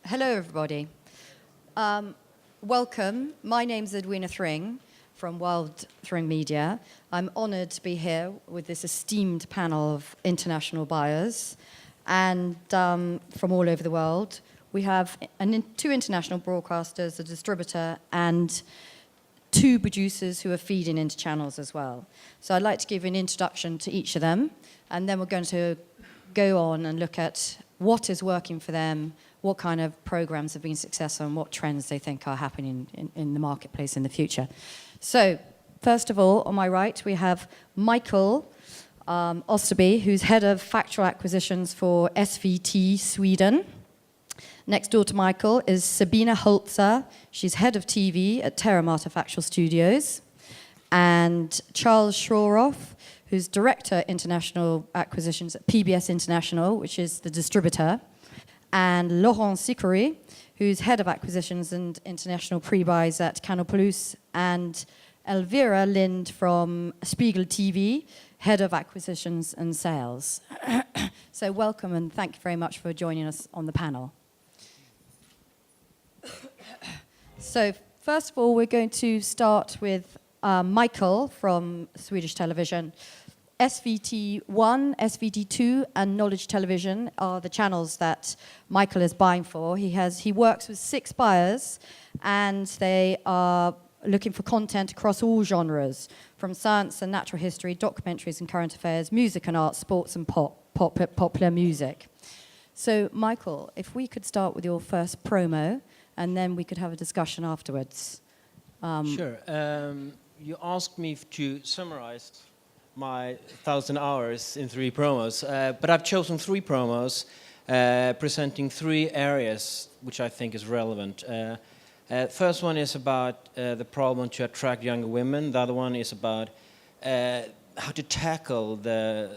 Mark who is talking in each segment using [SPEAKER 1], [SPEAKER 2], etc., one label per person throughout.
[SPEAKER 1] Hello, everybody. Welcome. My name's Edwina Thring from Thring Media. I'm honoured to be here with this esteemed panel of international buyers and from all over the world. We have two international broadcasters, a distributor, and two producers who are feeding into channels as well. So I'd like to give an introduction to each of them, and then we're going to go on and look at what is working for them, what kind of programs have been successful, and what trends they think are happening in the marketplace in the future. So, first of all, on my right, we have Mikael Österby, who's head of Factual acquisitions for SVT Sweden. Next door to Mikael is Sabine Holzer. She's head of TV at Terra Mata Factual Studios. And Charles Schuerhoff, who's director international acquisitions at PBS International, which is the distributor. And Laurent Sicouri, who's head of acquisitions and international pre-buys at Canal Plus. And Elvira Lind from Spiegel TV, head of acquisitions and sales. So welcome and thank you very much for joining us on the panel. So first of all, we're going to start with Mikael from Swedish television. SVT1, SVT2, and Knowledge Television are the channels that Mikael is buying for. He works with 6 buyers, and they are looking for content across all genres, from science and natural history, documentaries and current affairs, music and art, sports and popular music. So, Mikael, if we could start with your first promo, and then we could have a discussion afterwards.
[SPEAKER 2] Sure. You asked me to summarize my 1,000 hours in 3 promos, but I've chosen 3 promos presenting 3 areas which I think is relevant. First one is about the problem to attract younger women. The other one is about how to tackle the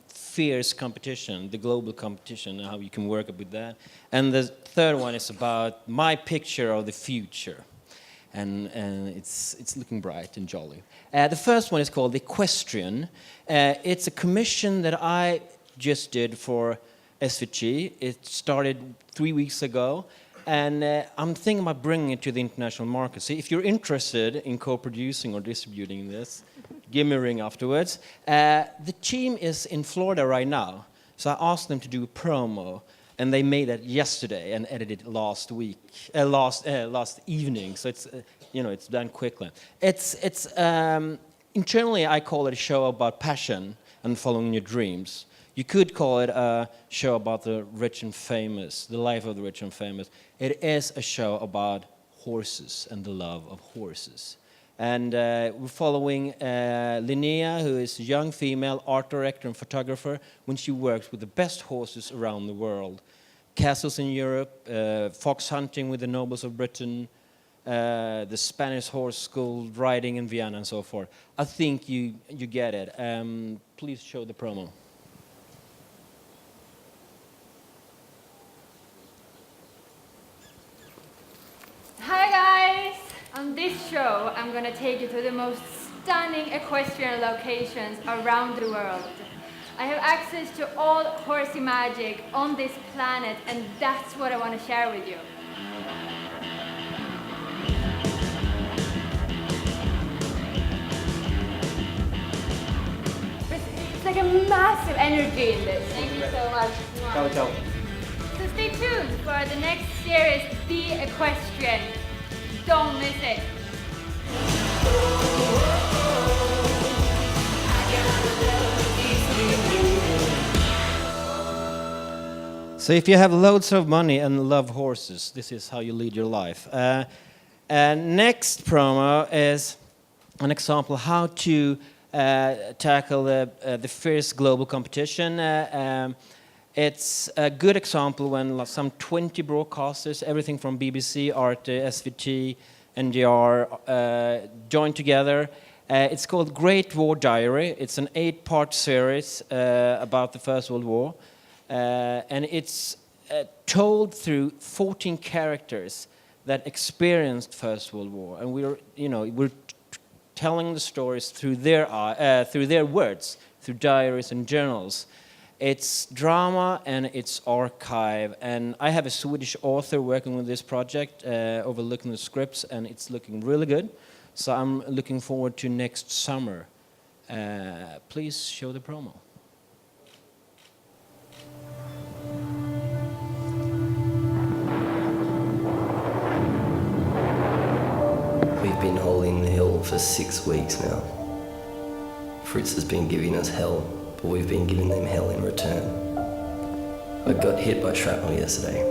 [SPEAKER 2] fierce competition, the global competition, and how you can work with that. And the third one is about my picture of the future. And it's looking bright and jolly. The first one is called Equestrian. It's a commission that I just did for SVT. It started 3 weeks ago, and I'm thinking about bringing it to the international market. So if you're interested in co-producing or distributing this, give me a ring afterwards. The team is in Florida right now, so I asked them to do a promo. And they made it yesterday and edited it last week, last evening. So it's, it's done quickly. It's internally I call it a show about passion and following your dreams. You could call it a show about the rich and famous, the life of the rich and famous. It is a show about horses and the love of horses. And we're following Linnea, who is a young female art director and photographer, when she works with the best horses around the world. Castles in Europe, fox hunting with the nobles of Britain, the Spanish horse school, riding in Vienna, and so forth. I think you get it. Please show the promo.
[SPEAKER 3] Hi guys! On this show, I'm going to take you to the most stunning equestrian locations around the world. I have access to all horsey magic on this planet, and that's what I want to share with you. It's like a massive energy in this. Thank you so much.
[SPEAKER 2] Ciao, ciao.
[SPEAKER 3] So stay tuned for the next series, The Equestrian. Don't miss it.
[SPEAKER 2] So if you have loads of money and love horses, this is how you lead your life. And next promo is an example how to tackle the fierce global competition. It's a good example when some 20 broadcasters, everything from BBC, RT, SVT, NDR, join together. It's called Great War Diary. It's an 8-part series about the First World War. And it's told through 14 characters that experienced First World War. And we're telling the stories through their words, through diaries and journals. It's drama and it's archive, and I have a Swedish author working with this project, overlooking the scripts, and it's looking really good. So I'm looking forward to next summer. Please show the promo.
[SPEAKER 4] We've been holding the hill for 6 weeks now. Fritz has been giving us hell, but we've been giving them hell in return. I got hit by shrapnel yesterday.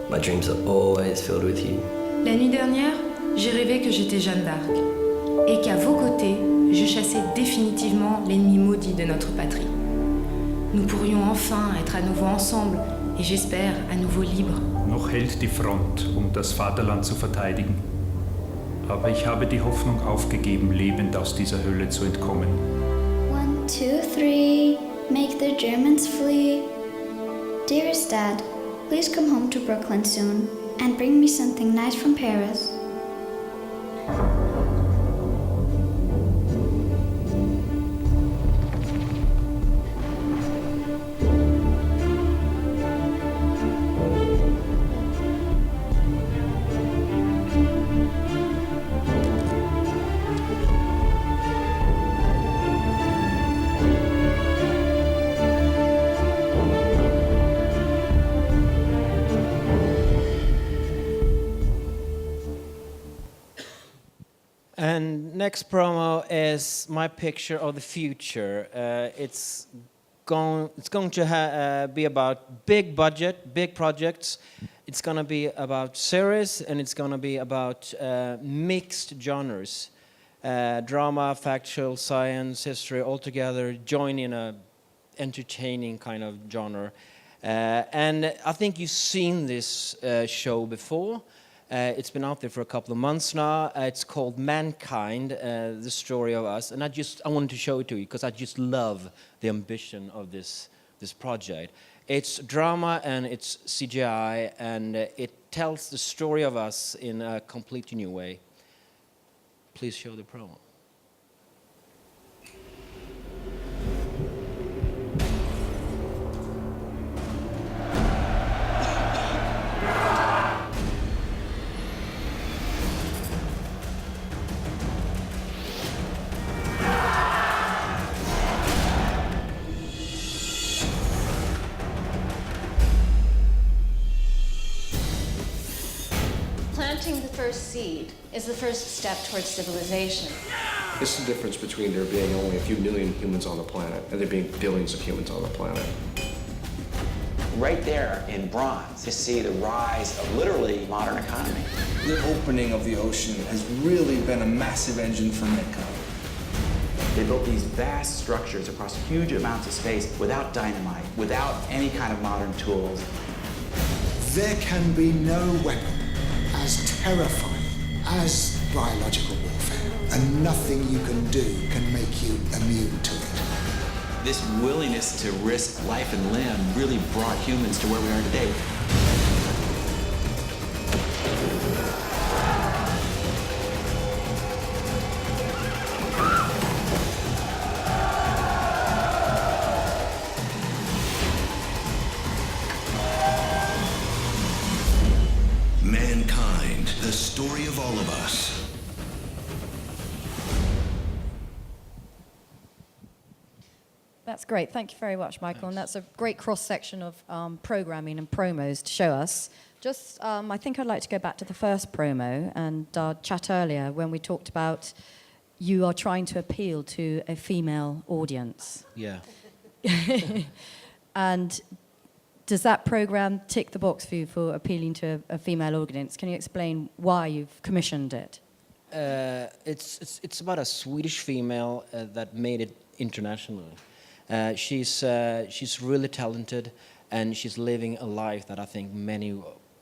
[SPEAKER 4] My dreams are always filled with you.
[SPEAKER 5] La nuit dernière, j'ai rêvé que j'étais Jeanne d'Arc et qu'à vos côtés, je chassais définitivement l'ennemi maudit de notre patrie. Nous pourrions enfin être à nouveau ensemble et j'espère à nouveau libres.
[SPEAKER 6] Noch hält die Front, das Vaterland zu verteidigen. Aber ich habe die Hoffnung aufgegeben, lebend aus dieser Hölle zu entkommen.
[SPEAKER 7] 1, 2, 3, make the Germans flee. Dearest Dad, please come home to Brooklyn soon and bring me something nice from Paris.
[SPEAKER 2] And next promo is my picture of the future. It's going to be about big budget, big projects. It's going to be about series, and it's going to be about mixed genres. Drama, factual, science, history, all together, join in a entertaining kind of genre. And I think you've seen this show before. It's been out there for a couple of months now. It's called Mankind, the story of us. And I wanted to show it to you because I just love the ambition of this project. It's drama and it's CGI, and it tells the story of us in a completely new way. Please show the promo.
[SPEAKER 8] Planting the first seed is the first step towards civilization.
[SPEAKER 9] It's the difference between there being only a few million humans on the planet and there being billions of humans on the planet.
[SPEAKER 10] Right there in bronze, you see the rise of literally modern economy.
[SPEAKER 11] The opening of the ocean has really been a massive engine for Mikael.
[SPEAKER 10] They built these vast structures across huge amounts of space without dynamite, without any kind of modern tools.
[SPEAKER 12] There can be no weapon as terrifying as biological warfare, and nothing you can do can make you immune to it.
[SPEAKER 10] This willingness to risk life and limb really brought humans to where we are today.
[SPEAKER 13] Mankind, the story of all of us.
[SPEAKER 1] That's great. Thank you very much, Michael. Thanks. And that's a great cross-section of programming and promos to show us. Just, I think I'd like to go back to the first promo and chat earlier when we talked about you are trying to appeal to a female audience.
[SPEAKER 2] Yeah.
[SPEAKER 1] And does that program tick the box for you for appealing to a female audience? Can you explain why you've commissioned it?
[SPEAKER 2] It's about a Swedish female that made it internationally. She's really talented, and she's living a life that I think many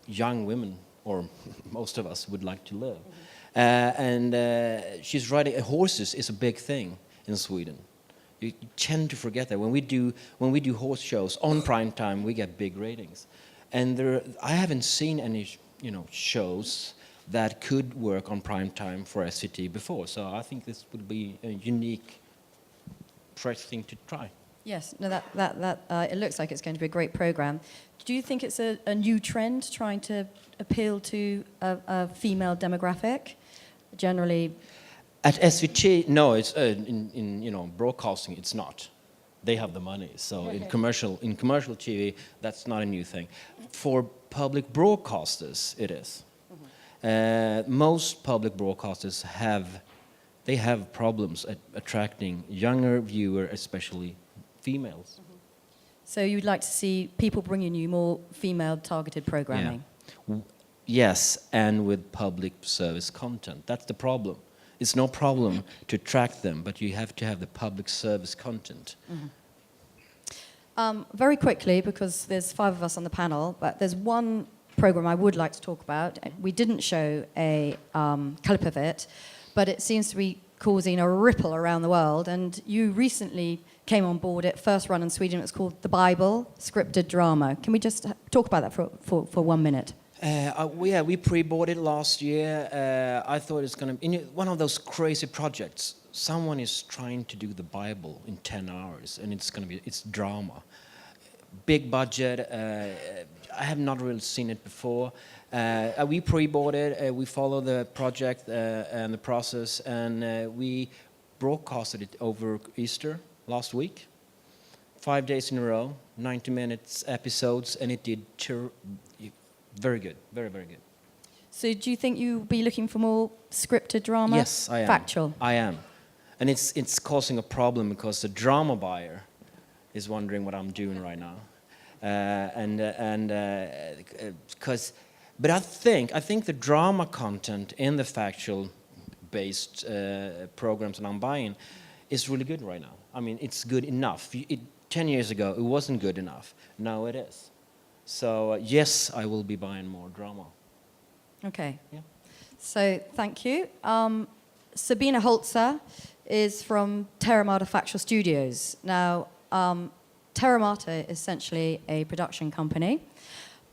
[SPEAKER 2] young women, or most of us, would like to live. And she's riding horses is a big thing in Sweden. You tend to forget that when we do horse shows on prime time, we get big ratings. And I haven't seen any shows that could work on prime time for SVT before. So I think this would be a unique, fresh thing to try.
[SPEAKER 1] Yes, no, it looks like it's going to be a great program. Do you think it's a new trend trying to appeal to a female demographic? Generally,
[SPEAKER 2] At SVT, no, it's in broadcasting, it's not. They have the money, so in commercial TV, that's not a new thing. For public broadcasters, it is. Most public broadcasters have problems at attracting younger viewers, especially females.
[SPEAKER 1] So you'd like to see people bringing you more female-targeted programming?
[SPEAKER 2] Yeah. Yes, and with public service content. That's the problem. It's no problem to attract them, but you have to have the public service content.
[SPEAKER 1] Very quickly, because there's 5 of us on the panel, but there's one program I would like to talk about. We didn't show a clip of it, but it seems to be causing a ripple around the world, and you recently came on board it, first run in Sweden. It's called The Bible, scripted drama. Can we just talk about that for 1 minute?
[SPEAKER 2] We pre-bought it last year. I thought it's going to be one of those crazy projects. Someone is trying to do the Bible in 10 hours, and it's drama. Big budget. I have not really seen it before. We pre-bought it. We follow the project and the process, and we broadcasted it over Easter last week. 5 days in a row, 90 minutes episodes, and it did very good, very, very good.
[SPEAKER 1] So do you think you'll be looking for more scripted drama?
[SPEAKER 2] Yes, I am.
[SPEAKER 1] Factual?
[SPEAKER 2] I am. And it's causing a problem because the drama buyer is wondering what I'm doing right now. But I think the drama content in the factual-based programs that I'm buying is really good right now. I mean, it's good enough. 10 years ago, it wasn't good enough. Now it is. So, yes, I will be buying more drama.
[SPEAKER 1] Okay.
[SPEAKER 2] Yeah.
[SPEAKER 1] So, thank you. Sabine Holzer is from Terra Mata Factual Studios. Now, Terra Mata is essentially a production company,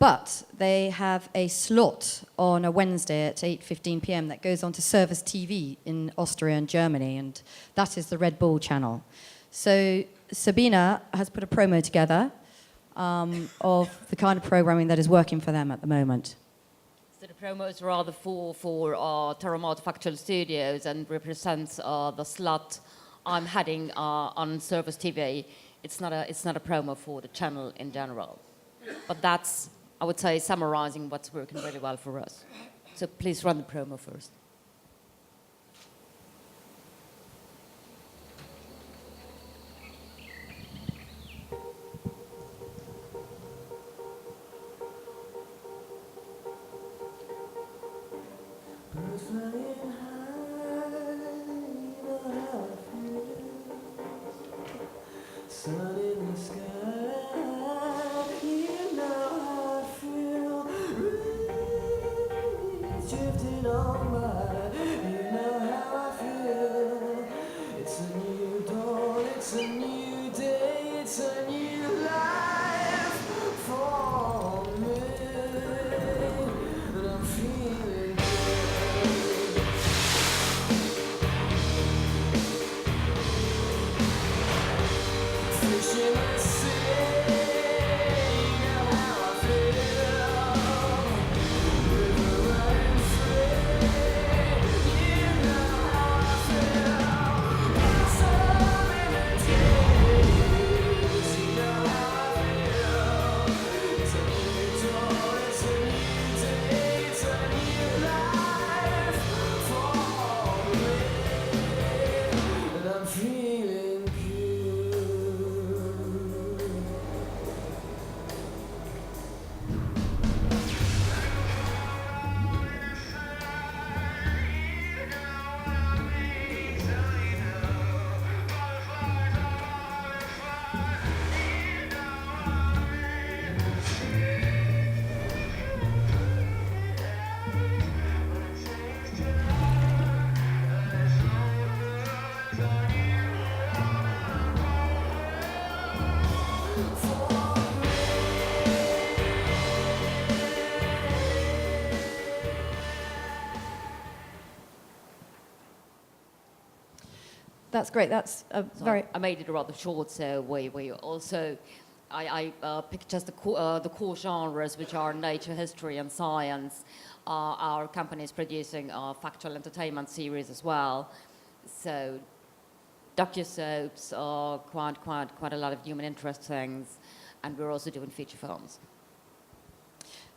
[SPEAKER 1] but they have a slot on a Wednesday at 8:15 p.m. that goes on to Sveriges TV in Austria and Germany, and that is the Red Bull channel. So Sabine has put a promo together of the kind of programming that is working for them at the moment.
[SPEAKER 14] So the promo is rather for Terra Mata Factual Studios and represents the slot I'm heading on Sveriges TV. It's not a promo for the channel in general, but that's, I would say, summarizing what's working really well for us. So please run the promo first.
[SPEAKER 15] Sun in the sky, you know how I feel. Breeze drifting on by, you know how I feel. It's a new dawn, it's a new day, it's a new life for me. And I'm feeling good. Fishing
[SPEAKER 1] That's great. That's a
[SPEAKER 14] So
[SPEAKER 1] very...
[SPEAKER 14] I made it rather short, so we also... I picked just the core genres, which are nature, history, and science. Our company is producing a factual entertainment series as well. So docu-soaps, quite a lot of human interest things, and we're also doing feature films.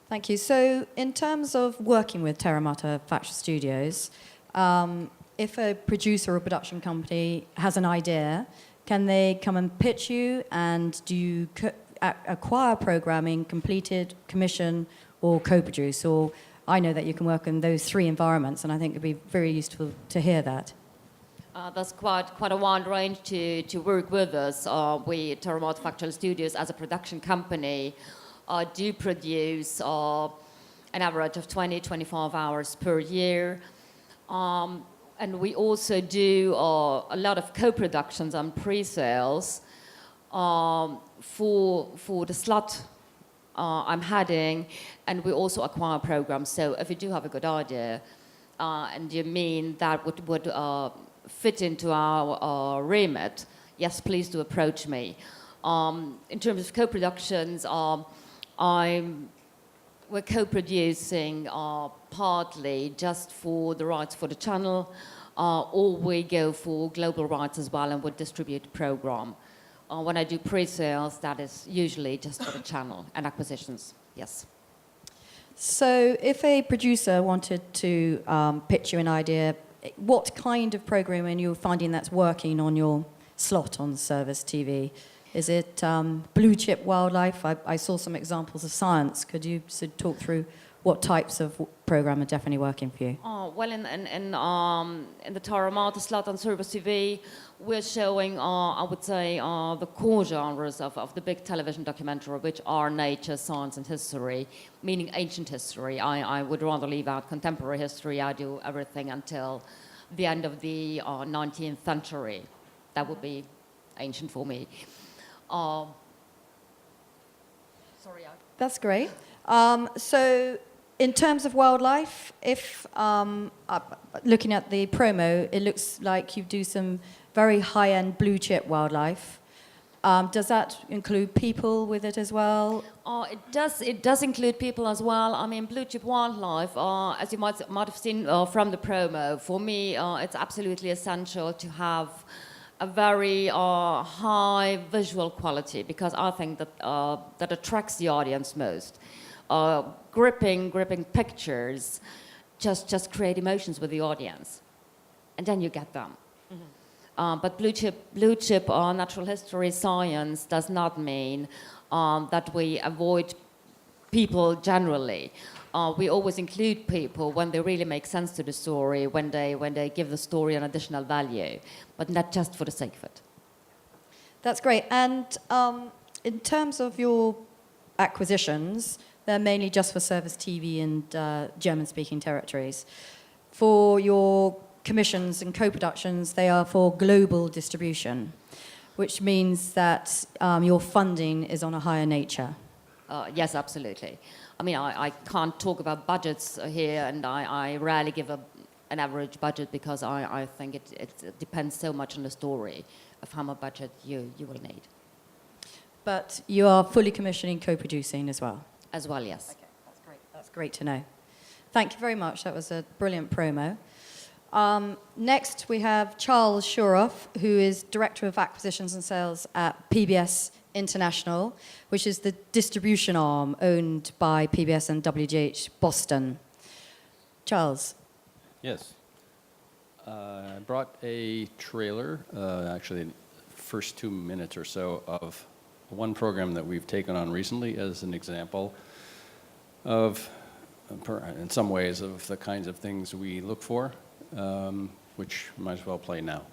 [SPEAKER 1] Thank you. So in terms of working with Terra Mata Factual Studios, if a producer or production company has an idea, can they come and pitch you, and do you acquire programming, completed, commission, or co-produce? Or I know that you can work in those three environments, and I think it'd be very useful to hear that.
[SPEAKER 14] That's quite a wide range to work with us. We, Terra Mata Factual Studios, as a production company, do produce an average of 20-25 hours per year. And we also do a lot of co-productions and pre-sales for the slot I'm heading, and we also acquire programs. So if you do have a good idea, and you mean that would fit into our remit, yes, please do approach me. In terms of co-productions, we're co-producing partly just for the rights for the channel, or we go for global rights as well and would distribute the program. When I do pre-sales, that is usually just for the channel and acquisitions, yes.
[SPEAKER 1] So if a producer wanted to pitch you an idea, what kind of programming you're finding that's working on your slot on Service TV? Is it blue chip wildlife? I saw some examples of science. Could you talk through what types of program are definitely working for you?
[SPEAKER 14] Well, in the Terra Mata slot on Service TV, we're showing, I would say, the core genres of the big television documentary, which are nature, science, and history, meaning ancient history. I would rather leave out contemporary history. I do everything until the end of the 19th century. That would be ancient for me. Sorry.
[SPEAKER 1] That's great. So in terms of wildlife, if looking at the promo, it looks like you do some very high-end blue chip wildlife. Does that include people with it as well?
[SPEAKER 14] It does include people as well. I mean, blue chip wildlife, as you might have seen from the promo, for me, it's absolutely essential to have a very high visual quality, because I think that attracts the audience most. Gripping pictures just create emotions with the audience, and then you get them. Mm-hmm. But blue chip natural history science does not mean that we avoid people generally. We always include people when they really make sense to the story, when they give the story an additional value, but not just for the sake of it.
[SPEAKER 1] That's great. And in terms of your acquisitions, they're mainly just for Service TV and German-speaking territories. For your commissions and co-productions, they are for global distribution, which means that your funding is on a higher nature.
[SPEAKER 14] Yes, absolutely. I mean, I can't talk about budgets here, and I rarely give an average budget, because I think it depends so much on the story of how much budget you will need.
[SPEAKER 1] But you are fully commissioning, co-producing as well?
[SPEAKER 14] As well, yes.
[SPEAKER 1] Okay, that's great. That's great to know. Thank you very much. That was a brilliant promo. Next, we have Charles Schuerhoff, who is Director of Acquisitions and Sales at PBS International, which is the distribution arm owned by PBS and WGH Boston. Charles.
[SPEAKER 16] Yes. I brought a trailer, actually the first 2 minutes or so, of one program that we've taken on recently as an example of, in some ways, of the kinds of things we look for, which might as well play now.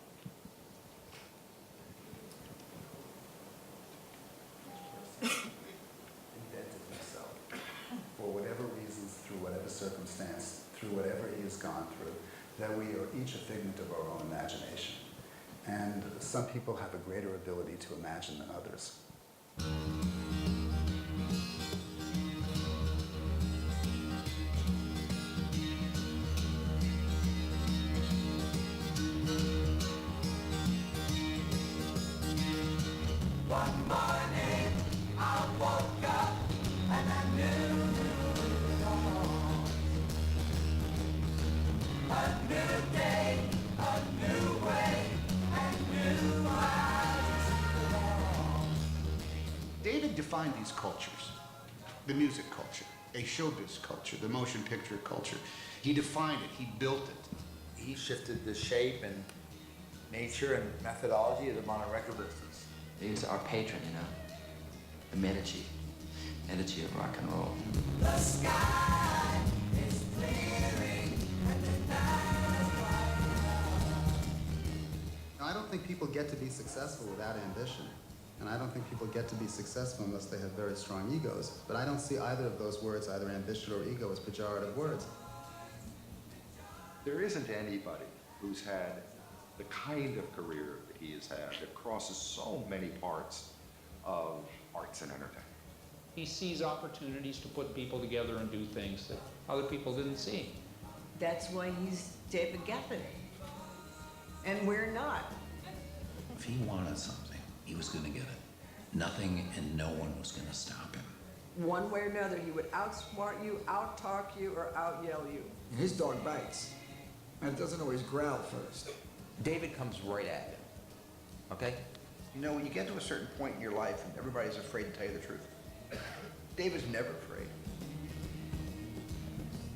[SPEAKER 17] Invented himself for whatever reasons, through whatever circumstance, through whatever he has gone through, that we are each a figment of our own imagination. And some people have a greater ability to imagine than others. David defined these cultures, the music culture, a showbiz culture, the motion picture culture. He defined it, he built it.
[SPEAKER 18] He shifted the shape and nature and methodology of the modern record business.
[SPEAKER 4] He's our patron, you know, the Medici of rock and roll.
[SPEAKER 15] The sky is clearing and the night.
[SPEAKER 12] I don't think people get to be successful without ambition. And I don't think people get to be successful unless they have very strong egos. But I don't see either of those words, either ambition or ego, as pejorative words.
[SPEAKER 19] There isn't anybody who's had the kind of career that he has had that crosses so many parts of arts and entertainment.
[SPEAKER 6] He sees opportunities to put people together and do things that other people didn't see.
[SPEAKER 20] That's why he's David Geffen. And we're not.
[SPEAKER 13] If he wanted something, he was going to get it. Nothing and no one was going to stop him.
[SPEAKER 20] One way or another, he would outsmart you, out-talk you, or out-yell you.
[SPEAKER 11] And his dog bites. And it doesn't always growl first.
[SPEAKER 10] David comes right at you, okay?
[SPEAKER 21] You know, when you get to a certain point in your life and everybody's afraid to tell you the truth, David's never afraid.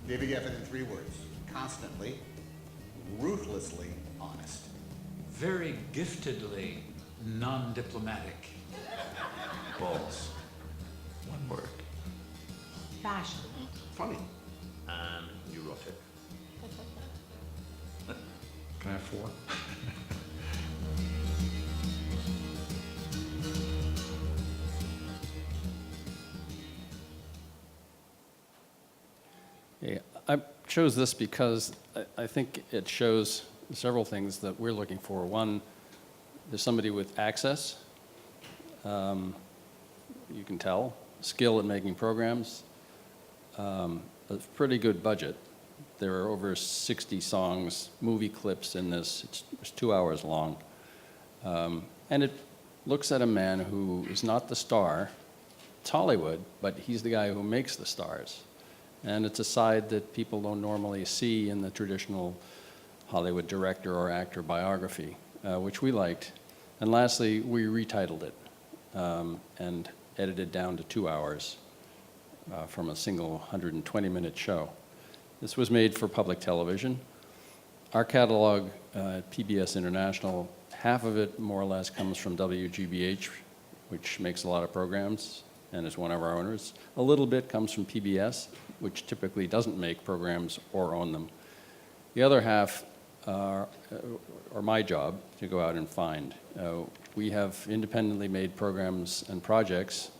[SPEAKER 12] David Geffen in 3 words. Constantly, ruthlessly honest.
[SPEAKER 6] Very giftedly non-diplomatic.
[SPEAKER 4] Balls. One word.
[SPEAKER 20] Fashion.
[SPEAKER 21] Funny.
[SPEAKER 19] And neurotic.
[SPEAKER 6] Can I have 4?
[SPEAKER 16] Yeah, I chose this because I think it shows several things that we're looking for. One, there's somebody with access, you can tell, skill at making programs, a pretty good budget. There are over 60 songs, movie clips in this. It's 2 hours long. And it looks at a man who is not the star. It's Hollywood, but he's the guy who makes the stars. And it's a side that people don't normally see in the traditional Hollywood director or actor biography, which we liked. And lastly, we retitled it and edited down to 2 hours from a single 120-minute show. This was made for public television. Our catalog at PBS International, half of it more or less comes from WGBH, which makes a lot of programs and is one of our owners. A little bit comes from PBS, which typically doesn't make programs or own them. The other half are my job to go out and find. We have independently made programs and projects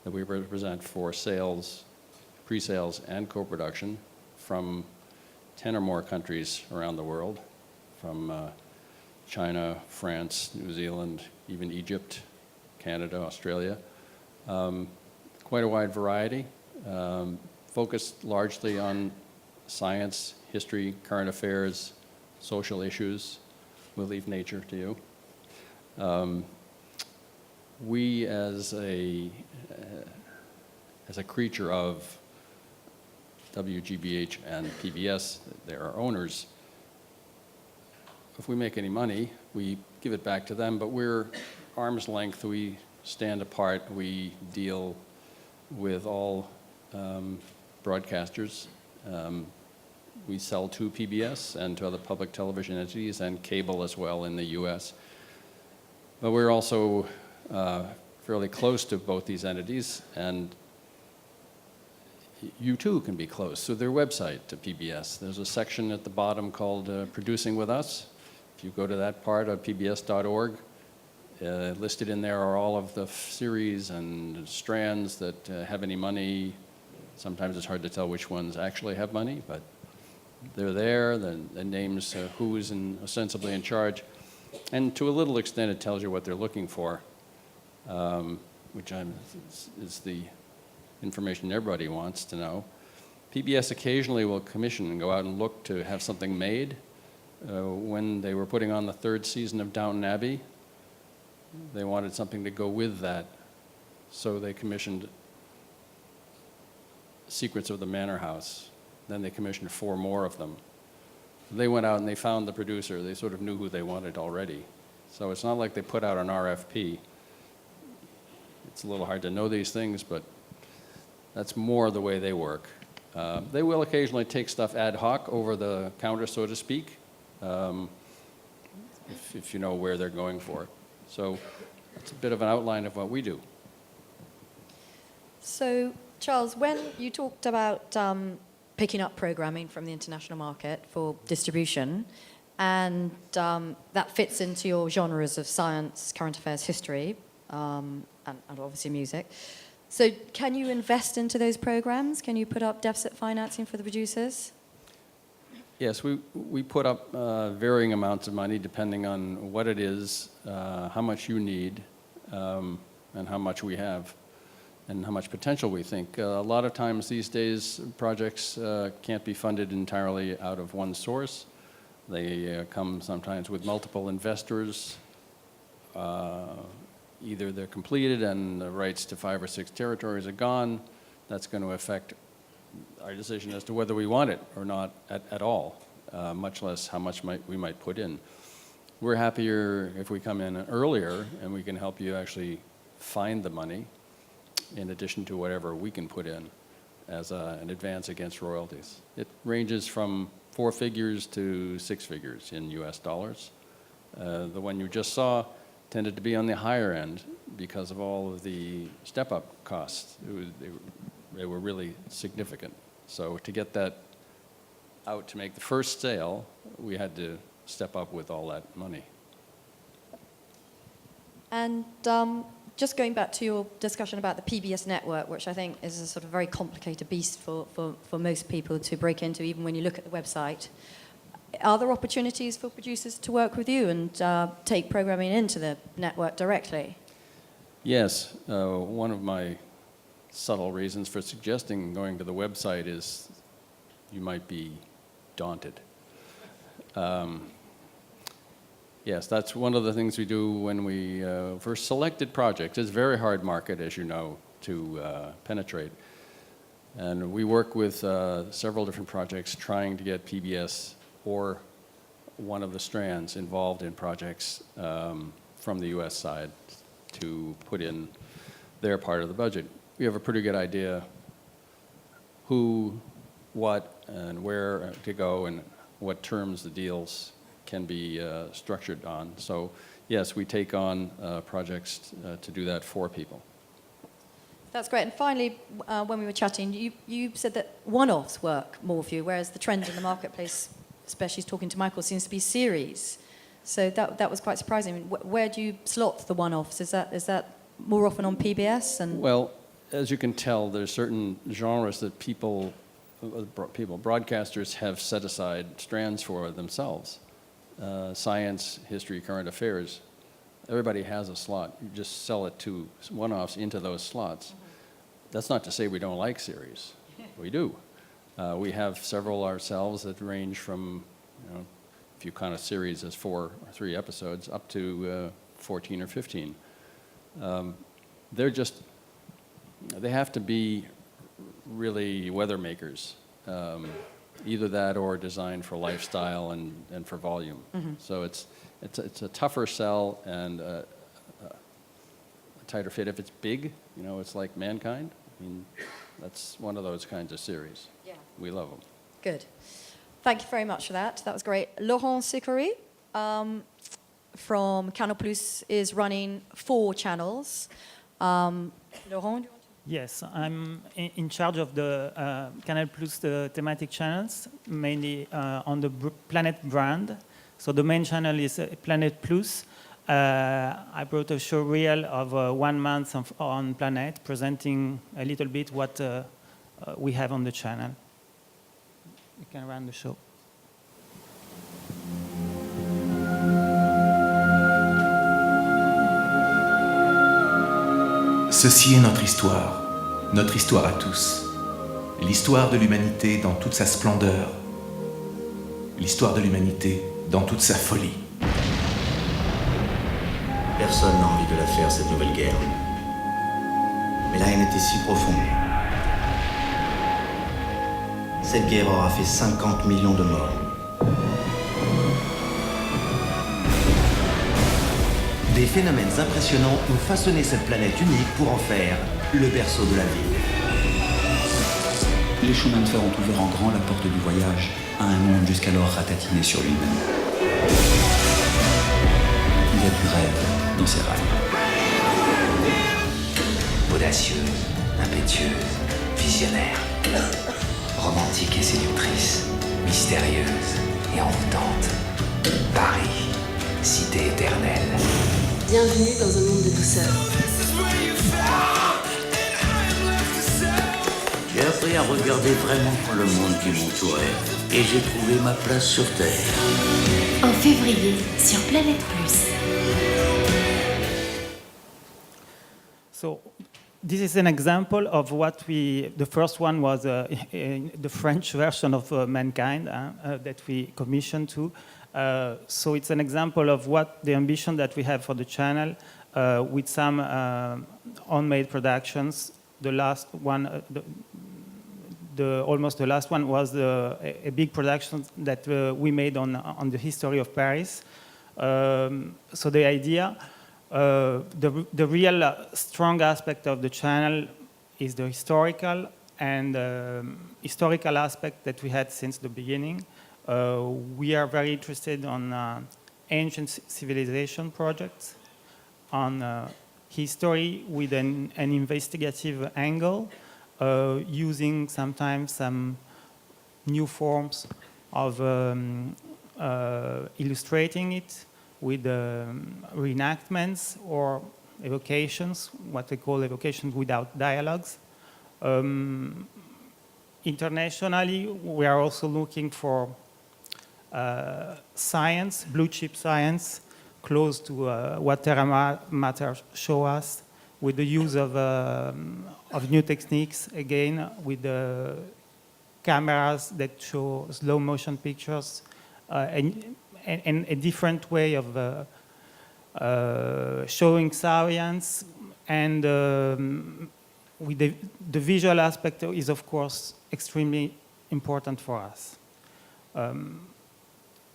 [SPEAKER 16] that we represent for sales, pre-sales, and co-production from 10 or more countries around the world, from China, France, New Zealand, even Egypt, Canada, Australia. Quite a wide variety, focused largely on science, history, current affairs, social issues. We'll leave nature to you. We, as a creature of WGBH and PBS, they're our owners. If we make any money, we give it back to them, but we're arm's length. We stand apart. We deal with all broadcasters. We sell to PBS and to other public television entities and cable as well in the US. But we're also fairly close to both these entities, and you too can be close through their website to PBS. There's a section at the bottom called Producing With Us. If you go to that part of pbs.org, listed in there are all of the series and strands that have any money. Sometimes it's hard to tell which ones actually have money, but they're there. The names who is ostensibly in charge. And to a little extent, it tells you what they're looking for, which is the information everybody wants to know. PBS occasionally will commission and go out and look to have something made. When they were putting on the 3rd season of Downton Abbey, they wanted something to go with that, so they commissioned Secrets of the Manor House. Then they commissioned 4 more of them. They went out and they found the producer. They sort of knew who they wanted already. So it's not like they put out an RFP. it's a little hard to know these things, but that's more the way they work. They will occasionally take stuff ad hoc over the counter, so to speak, if you know where they're going for. So it's a bit of an outline of what we do.
[SPEAKER 1] So, Charles, when you talked about picking up programming from the international market for distribution, and that fits into your genres of science, current affairs, history, and obviously music. So can you invest into those programs? Can you put up deficit financing for the producers?
[SPEAKER 16] Yes, we put up varying amounts of money depending on what it is, how much you need, and how much we have, and how much potential we think. A lot of times these days, projects can't be funded entirely out of one source. They come sometimes with multiple investors. Either they're completed and the rights to 5 or 6 territories are gone. That's going to affect our decision as to whether we want it or not at all, much less how much we might put in. We're happier if we come in earlier and we can help you actually find the money in addition to whatever we can put in as an advance against royalties. It ranges from 4 figures to 6 figures in US dollars. The one you just saw tended to be on the higher end because of all of the step-up costs. They were really significant. So to get that out to make the first sale, we had to step up with all that money.
[SPEAKER 1] And just going back to your discussion about the PBS network, which I think is a sort of very complicated beast for most people to break into, even when you look at the website. Are there opportunities for producers to work with you and take programming into the network directly?
[SPEAKER 16] Yes. One of my subtle reasons for suggesting going to the website is you might be daunted. Yes, that's one of the things we do when we, for selected projects. It's a very hard market, as you know, to penetrate. And we work with several different projects trying to get PBS or one of the strands involved in projects from the US side to put in their part of the budget. We have a pretty good idea who, what, and where to go and what terms the deals can be structured on. So yes, we take on projects to do that for people.
[SPEAKER 1] That's great. And finally, when we were chatting, you said that one-offs work more for you, whereas the trend in the marketplace, especially talking to Mikael, seems to be series. So that was quite surprising. I mean, where do you slot the one-offs? Is that more often on PBS? And
[SPEAKER 16] well, as you can tell, there's certain genres that broadcasters have set aside strands for themselves. Science, history, current affairs. Everybody has a slot. You just sell it to one-offs into those slots. Mm-hmm. That's not to say we don't like series. We do. We have several ourselves that range from, if you count a series as 4 or 3 episodes, up to 14 or 15. They have to be really weather makers. Either that or designed for lifestyle and for volume. Mm-hmm. So it's a tougher sell and a tighter fit. If it's big, it's like Mankind. I mean, that's one of those kinds of series. Yeah. We love them.
[SPEAKER 1] Good. Thank you very much for that. That was great. Laurent Sicouri from Canal Plus is running 4 channels. Laurent, do you want to?
[SPEAKER 3] Yes, I'm in charge of the Canal Plus thematic channels, mainly on the Planet brand. So the main channel is Planet Plus. I brought a show reel of 1 month on Planet, presenting a little bit what we have on the channel. You can run the show.
[SPEAKER 22] Ceci est notre histoire à tous, l'histoire de l'humanité dans toute sa splendeur, l'histoire de l'humanité dans toute sa folie.
[SPEAKER 23] Personne n'a envie de la faire, cette nouvelle guerre. Mais la haine était si profonde. Cette guerre aura fait 50 millions de morts. Des phénomènes impressionnants ont façonné cette planète unique pour en faire le berceau de la vie.
[SPEAKER 5] Les chemins de fer ont ouvert en grand la porte du voyage à un monde jusqu'alors ratatiné sur lui-même. Il y a du rêve dans ces rails.
[SPEAKER 23] Audacieuse, impétueuse, visionnaire, romantique et séductrice, mystérieuse et envoûtante. Paris, cité éternelle.
[SPEAKER 7] Bienvenue dans un monde de douceur.
[SPEAKER 23] J'ai appris à regarder vraiment le monde qui m'entourait et j'ai trouvé ma place sur Terre.
[SPEAKER 7] En février, sur Planète Plus.
[SPEAKER 3] So, this is an example of what the first one was the French version of Mankind that we commissioned to. So it's an example of what the ambition that we have for the channel with some on-made productions. The last one, almost the last one was a big production that we made on the history of Paris. So the idea, the real strong aspect of the channel is the historical and historical aspect that we had since the beginning. We are very interested on ancient civilization projects, on history with an investigative angle, using sometimes some new forms of illustrating it with reenactments or evocations, what we call evocations without dialogues. Internationally, we are also looking for science, blue chip science, close to what Terra Mata show us, with the use of new techniques, again, with the cameras that show slow motion pictures, and a different way of showing science, and with the visual aspect is, of course, extremely important for us.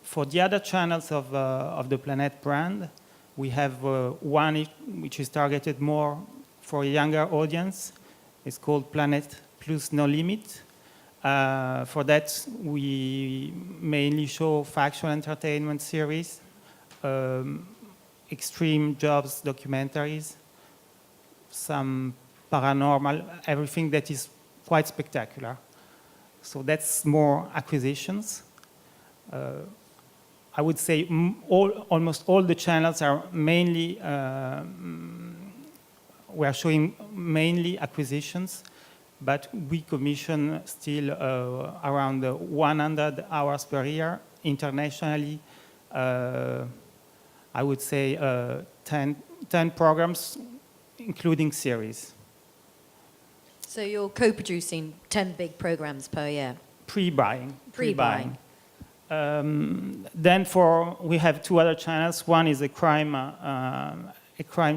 [SPEAKER 3] For the other channels of the Planet brand, we have one which is targeted more for a younger audience. It's called Planet Plus No Limit. For that, we mainly show factual entertainment series, extreme jobs documentaries, some paranormal, everything that is quite spectacular. So that's more acquisitions. I would say almost all the channels are mainly, we are showing mainly acquisitions, but we commission still around 100 hours per year. Internationally, I would say 10 programs, including series.
[SPEAKER 1] So you're co-producing 10 big programs per year?
[SPEAKER 3] Pre-buying.
[SPEAKER 1] Pre-buying.
[SPEAKER 3] Then we have two other channels. One is a crime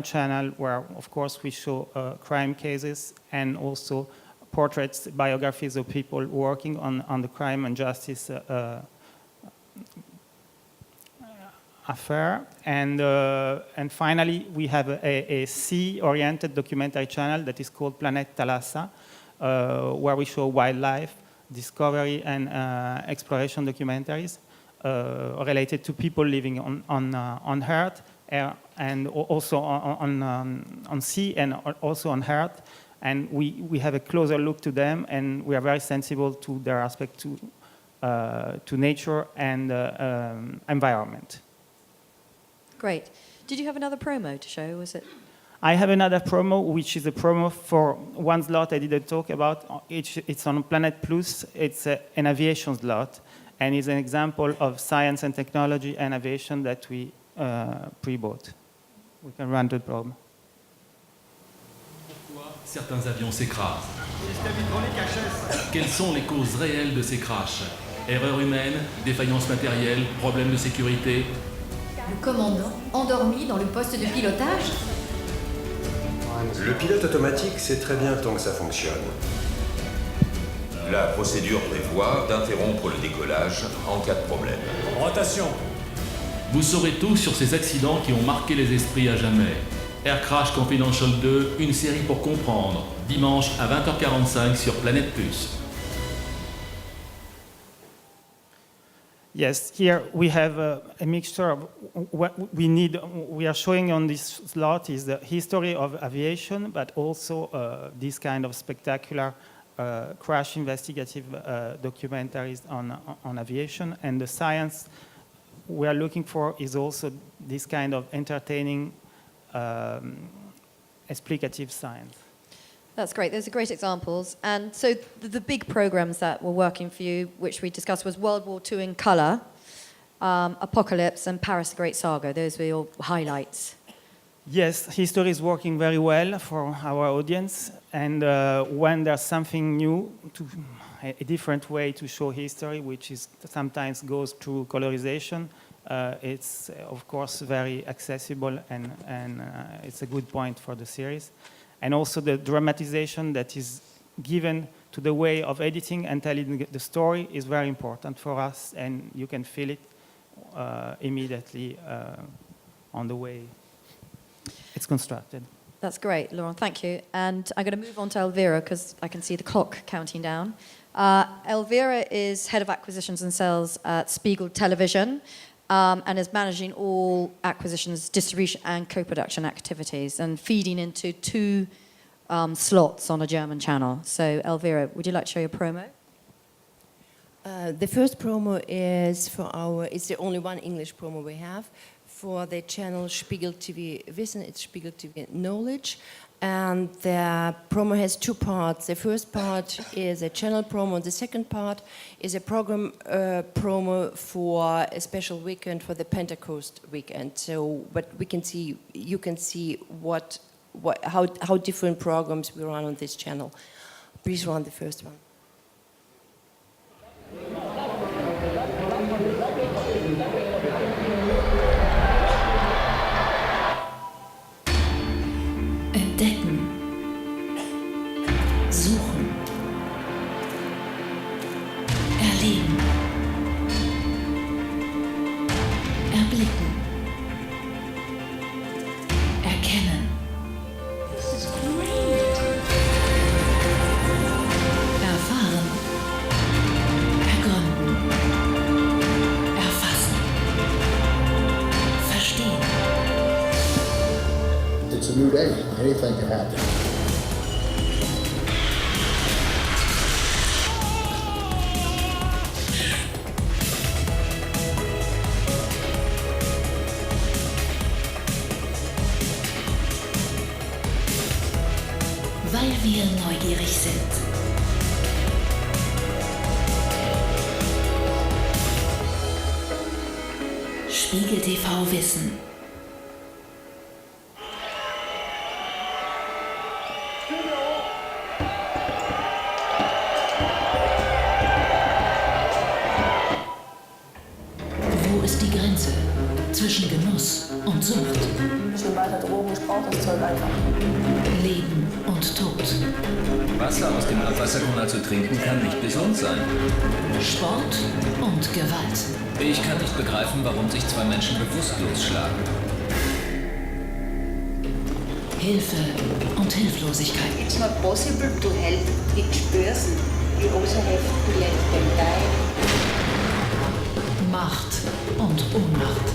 [SPEAKER 3] channel where, of course, we show crime cases and also portraits, biographies of people working on the crime and justice affair. And finally, we have a sea-oriented documentary channel that is called Planet Thalassa, where we show wildlife, discovery and exploration documentaries related to people living on Earth and also on sea and also on Earth. And we have a closer look to them, and we are very sensible to their aspect to nature and environment.
[SPEAKER 1] Great. Did you have another promo to show? Was it?
[SPEAKER 3] I have another promo, which is a promo for one slot I didn't talk about. It's on Planet Plus. It's an aviation slot, and it's an example of science and technology and aviation that we pre-bought. We can run the promo.
[SPEAKER 8] Pourquoi certains avions s'écrasent? Quelles sont les causes réelles de ces crashs? Erreurs humaines, défaillances matérielles, problèmes de sécurité?
[SPEAKER 7] Le commandant, endormi dans le poste de pilotage?
[SPEAKER 24] Le pilote automatique sait très bien tant que ça fonctionne.
[SPEAKER 25] La procédure prévoit d'interrompre le décollage en cas de problème.
[SPEAKER 26] Rotation.
[SPEAKER 8] Vous saurez tout sur ces accidents qui ont marqué les esprits à jamais. Air Crash Confidential 2, une série pour comprendre, dimanche à 20h45 sur Planète Plus.
[SPEAKER 3] Yes, here we have a mixture of what we need. We are showing on this slot is the history of aviation, but also this kind of spectacular crash investigative documentaries on aviation. And the science we are looking for is also this kind of entertaining explicative science.
[SPEAKER 1] That's great. Those are great examples. And so the big programs that were working for you, which we discussed, was World War II in colour, Apocalypse, and Paris the Great Saga. Those were your highlights.
[SPEAKER 3] Yes, history is working very well for our audience. And when there's something new, a different way to show history, which is sometimes goes through colorization, it's, of course, very accessible, and it's a good point for the series. And also the dramatization that is given to the way of editing and telling the story is very important for us, and you can feel it immediately on the way it's constructed.
[SPEAKER 1] That's great, Laurent, thank you. And I'm going to move on to Elvira, because I can see the clock counting down. Elvira is Head of Acquisitions and Sales at Spiegel Television, and is managing all acquisitions, distribution, and co-production activities, and feeding into 2 slots on a German channel. So, Elvira, would you like to show your promo?
[SPEAKER 2] The first promo is it's the only one English promo we have for the channel Spiegel TV Wissen. It's Spiegel TV Knowledge. And the promo has 2 parts. The first part is a channel promo, and the second part is a program promo for a special weekend for the Pentecost weekend. So, but you can see how different programs we run on this channel. Please run the first one.
[SPEAKER 9] Entdecken, suchen, erleben, erblicken, erkennen. This is great. Erfahren, ergründen, erfassen, verstehen.
[SPEAKER 12] It's a new day. Anything can happen.
[SPEAKER 9] Weil wir neugierig sind. Spiegel TV Wissen. Wo ist die Grenze zwischen Genuss und Sucht?
[SPEAKER 14] Schon weiter Drogen, ich brauche das Zeug einfach.
[SPEAKER 9] Leben und Tod.
[SPEAKER 13] Wasser aus dem Abwasserkanal zu trinken kann nicht gesund sein.
[SPEAKER 9] Sport und Gewalt.
[SPEAKER 13] Ich kann nicht begreifen, warum sich 2 Menschen bewusstlos schlagen.
[SPEAKER 9] Hilfe und Hilflosigkeit.
[SPEAKER 20] It's not possible to help each person. You also have to let them die.
[SPEAKER 9] Macht und Ohnmacht.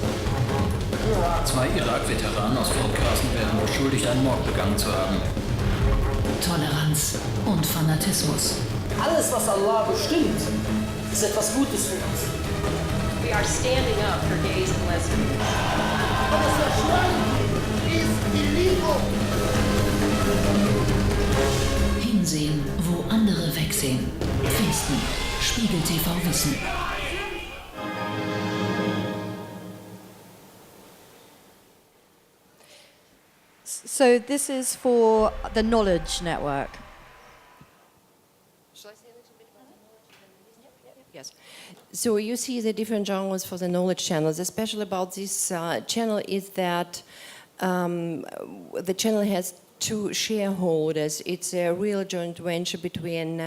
[SPEAKER 13] 2 Irak-Veteranen aus Fluchtgrasen werden beschuldigt, einen Mord begangen zu haben.
[SPEAKER 9] Toleranz und Fanatismus.
[SPEAKER 14] Alles, was Allah bestimmt, ist etwas Gutes für uns.
[SPEAKER 7] We are standing up for gays and lesbians.
[SPEAKER 9] Hinsehen, wo andere wegsehen. Pfingsten. Spiegel TV Wissen.
[SPEAKER 1] So this is for the Knowledge Network.
[SPEAKER 2] Shall I say a little bit about the knowledge? Yes. So you see the different genres for the knowledge channels. Especially about this channel is that the channel has 2 shareholders. It's a real joint venture between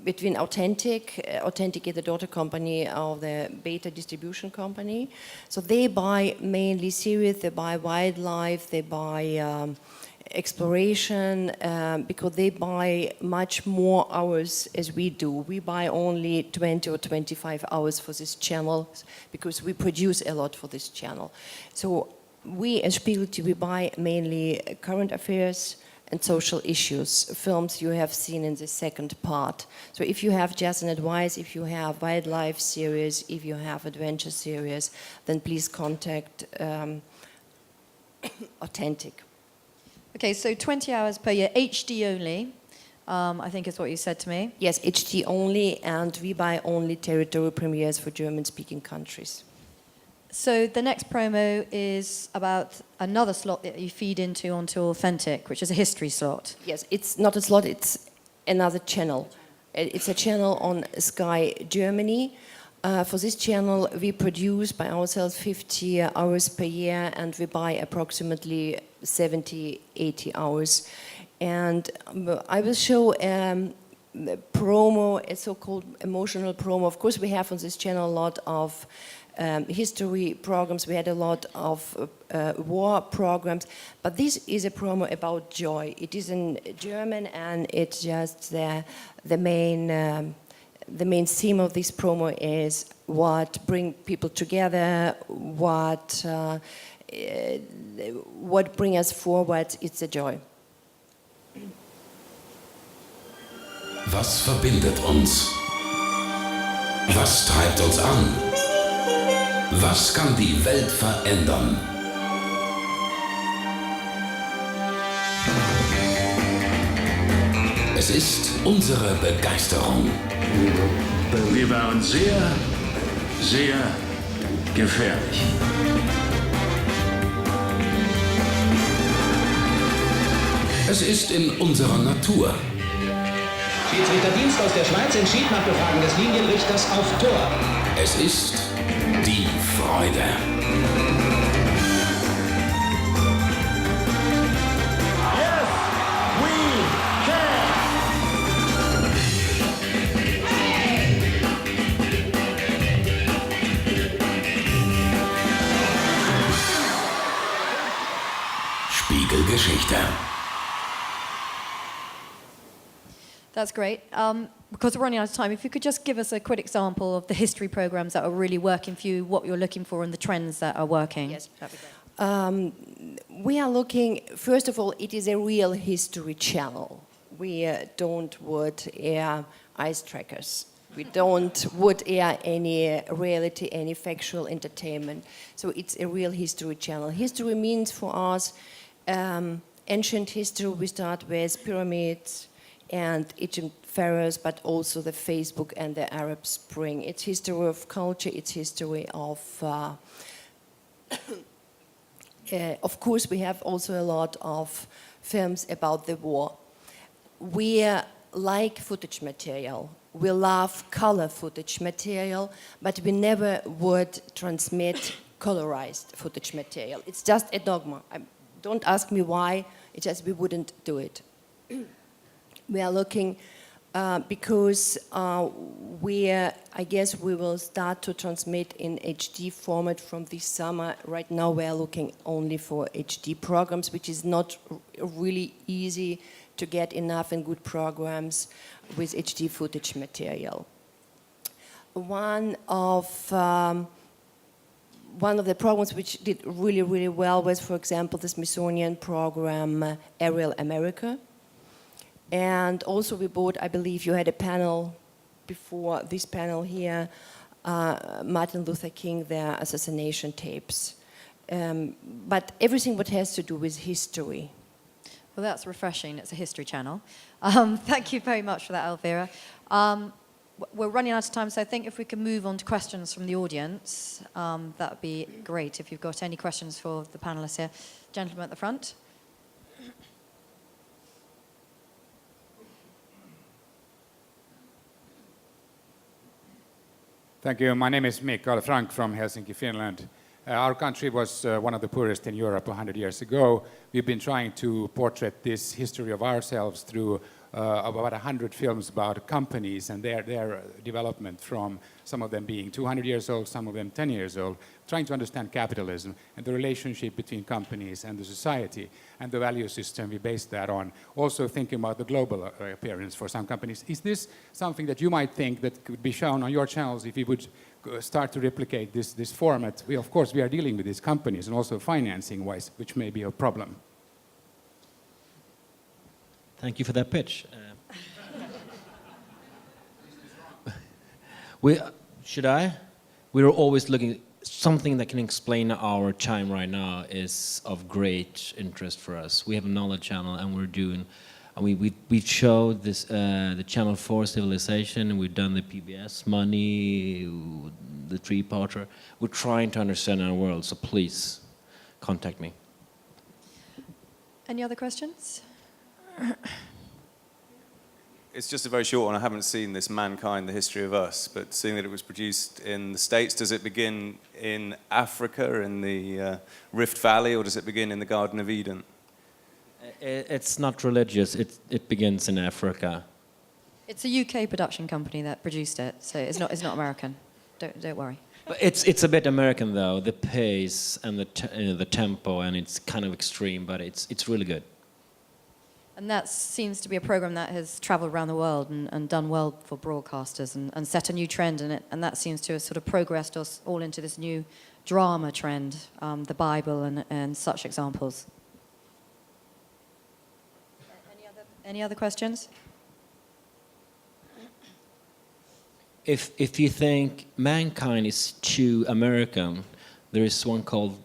[SPEAKER 2] between Authentic. Authentic is the daughter company of the Beta distribution company. So they buy mainly series, they buy wildlife, they buy exploration, because they buy much more hours as we do. We buy only 20 or 25 hours for this channel because we produce a lot for this channel. So we as Spiegel TV buy mainly current affairs and social issues, films you have seen in the second part. So if you have just an advice, if you have wildlife series, if you have adventure series, then please contact Authentic.
[SPEAKER 1] Okay, so 20 hours per year, HD only, I think is what you said to me.
[SPEAKER 2] Yes, HD only, and we buy only territory premieres for German-speaking countries.
[SPEAKER 1] So the next promo is about another slot that you feed onto Authentic, which is a history slot.
[SPEAKER 2] Yes, it's not a slot, it's another channel. It's a channel on Sky Germany. For this channel, we produce by ourselves 50 hours per year, and we buy approximately 70, 80 hours. And I will show the promo, a so-called emotional promo. Of course, we have on this channel a lot of history programs. We had a lot of war programs, but this is a promo about joy. It is in German, and it's just the main theme of this promo is what brings people together, what brings us forward. It's a joy.
[SPEAKER 11] Was verbindet uns? Was treibt uns an? Was kann die Welt verändern? Es ist unsere Begeisterung.
[SPEAKER 6] Wir waren sehr, sehr gefährlich.
[SPEAKER 11] Es ist in unserer Natur.
[SPEAKER 14] Schiedsrichterdienst aus der Schweiz entschied nach Befragen des Linienrichters auf Tor.
[SPEAKER 11] Es ist die Freude.
[SPEAKER 14] Yes, we can!
[SPEAKER 11] Spiegelgeschichte.
[SPEAKER 1] That's great. Because we're running out of time, if you could just give us a quick example of the history programs that are really working for you, what you're looking for, and the trends that are working.
[SPEAKER 2] Yes, that'd be great. We are looking, first of all, it is a real history channel. We don't would air ice trackers. We don't would air any reality, any factual entertainment. So it's a real history channel. History means for us ancient history. We start with pyramids and Egypt pharaohs, but also the Facebook and the Arab Spring. It's history of culture, it's history of course, we have also a lot of films about the war. We like footage material. We love color footage material, but we never would transmit colorized footage material. It's just a dogma. Don't ask me why, it's just we wouldn't do it. We are looking because I guess we will start to transmit in HD format from this summer. Right now we are looking only for HD programs, which is not really easy to get enough and good programs with HD footage material. One of the programs which did really, really well was, for example, the Smithsonian program Aerial America. And also we bought, I believe you had a panel before this panel here, Martin Luther King, their assassination tapes. But everything what has to do with history.
[SPEAKER 1] Well, that's refreshing. It's a history channel. Thank you very much for that, Elvira. We're running out of time, so I think if we can move on to questions from the audience, that would be great if you've got any questions for the panelists here. Gentleman at the front.
[SPEAKER 15] Thank you. My name is Mikael from Helsinki, Finland. Our country was one of the poorest in Europe 100 years ago. We've been trying to portray this history of ourselves through about 100 films about companies and their development, from some of them being 200 years old, some of them 10 years old, trying to understand capitalism and the relationship between companies and the society and the value system we base that on. Also thinking about the global appearance for some companies. Is this something that you might think that could be shown on your channels if you would start to replicate this format? Of course, we are dealing with these companies and also financing-wise, which may be a problem.
[SPEAKER 4] Thank you for that pitch. We're always looking. Something that can explain our time right now is of great interest for us. We have a knowledge channel, and we showed this the Channel 4 Civilization. We've done the PBS Money, the three-parter. We're trying to understand our world. So please, contact me.
[SPEAKER 1] Any other questions?
[SPEAKER 10] It's just a very short one. I haven't seen this Mankind, the History of Us, but seeing that it was produced in the States, does it begin in Africa, in the Rift Valley, or does it begin in the Garden of Eden?
[SPEAKER 4] It's not religious. It begins in Africa.
[SPEAKER 1] It's a UK production company that produced it, so it's not American. Don't worry.
[SPEAKER 4] But it's a bit American though. The pace and the tempo, and it's kind of extreme, but it's really good.
[SPEAKER 1] And that seems to be a program that has traveled around the world and done well for broadcasters and set a new trend in it. And that seems to have sort of progressed us all into this new drama trend, the Bible and such examples. Any other questions?
[SPEAKER 4] If you think Mankind is too American, there is one called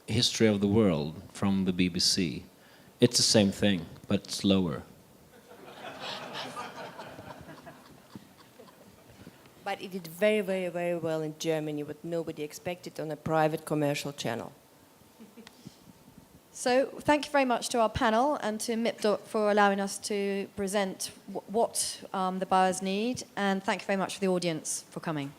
[SPEAKER 4] History of the World from the BBC. It's the same thing, but slower.
[SPEAKER 2] But it did very, very, very well in Germany, what nobody expected on a private commercial channel.
[SPEAKER 1] So thank you very much to our panel and to MIPDoc for allowing us to present what the buyers need. And thank you very much for the audience for coming.